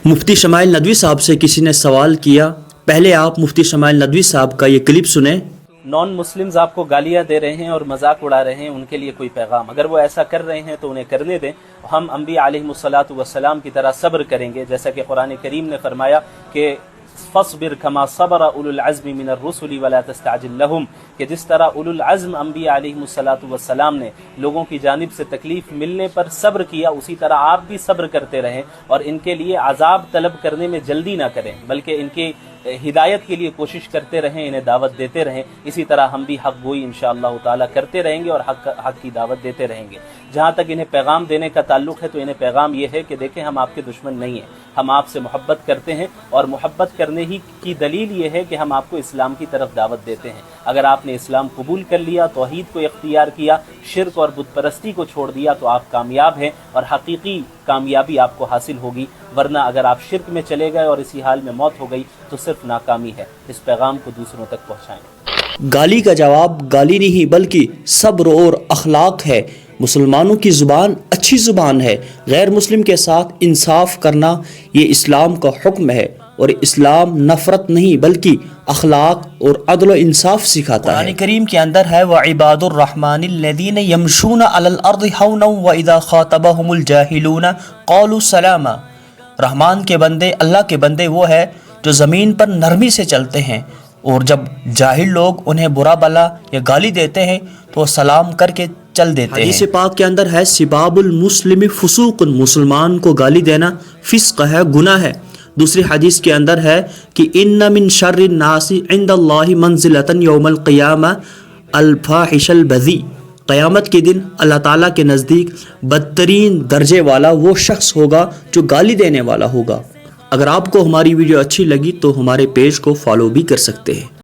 मुफ्ती smile Nadvi साहब से किसी ने सवाल किया, पहले आप मुफ्ती शमाइल नदवी साहब का ये क्लिप सुने। नॉन मुस्लिम्स आपको गालियां दे रहे हैं और मजाक उड़ा रहे हैं, उनके लिए कोई पैगाम, अगर वो ऐसा कर रहे हैं तो उन्हें करने दें। हम अंबिया अलैहिमुस्सलातु वस्सलाम की तरह सब्र करेंगे, जैसा कि कुरान करीम ने फरमाया कि फस्बिर कमा सबर उलुल अज़्म मिनर रुसुली वला तस्तअजिल लहुम, कि जिस तरह उलुल अज़्म अंबिया अलैहिमुस्सलातु वस्सलाम ने लोगों की जानिब से तकलीफ मिलने पर सब्र किया, उसी तरह आप भी सब्र करते रहें और इनके लिए अजाब तलब करने में जल्दी ना करें, बल्कि इनकी हिदायत के लिए कोशिश करते रहें, इन्हें दावत देते रहें। इसी तरह हम भी हक गोई इंशाअल्लाह ताला करते रहेंगे और हक की दावत देते रहेंगे। जहाँ तक इन्हें पैगाम देने का ताल्लुक है तो इन्हें पैगाम ये है कि देखें, हम आपके दुश्मन नहीं हैं, हम आपसे मोहब्बत करते हैं और मोहब्बत करने ही की दलील ये है कि हम आपको इस्लाम की तरफ दावत देते हैं। अगर आपने इस्लाम कबूल कर लिया, तौहीद को इख्तियार किया, शिर्क और बुत परस्ती को छोड़ दिया तो आप कामयाब हैं और हकीकी कामयाबी आपको हासिल होगी। वरना अगर आप शिर्क में चले गए और इसी हाल में मौत हो गई तो सिर्फ नाकामी है। इस पैगाम को दूसरों तक पहुँचाएं। गाली का जवाब गाली नहीं बल्कि सब्र और अखलाक है। मुसलमानों की ज़ुबान अच्छी ज़ुबान है। गैर मुस्लिम के साथ इंसाफ करना ये इस्लाम का हुक्म है और इस्लाम नफ़रत नहीं बल्कि अखलाक और अदल व इंसाफ सिखाता है। कुरान करीम के अंदर है व इबादुर रहमानिल्लज़ीना यमशूना अलल अर्दि हौनन व इज़ा ख़ातबहुमुल जाहिलूना क़ालू सलामा। रहमान के बंदे, अल्लाह के बंदे वो है जो ज़मीन पर नरमी से चलते हैं और जब जाहिल लोग उन्हें बुरा भला या गाली देते हैं तो सलाम करके चल देते हैं। हदीस पाक के अंदर है सिबाबुल मुस्लिम फुसूकुन, मुसलमान को गाली देना फिस्क है, गुनाह है। दूसरी हदीस के अंदर है कि इन्ना मिन शर्रिन नासी इंदल्लाहि मंजिलतन यौमल क़ियामा अल फाहिशल बज़ी। क़यामत के दिन अल्लाह ताला के नज़दीक बदतरीन दर्जे वाला वो शख्स होगा जो गाली देने वाला होगा। अगर आपको हमारी वीडियो अच्छी लगी तो हमारे पेज को फॉलो भी कर सकते हैं।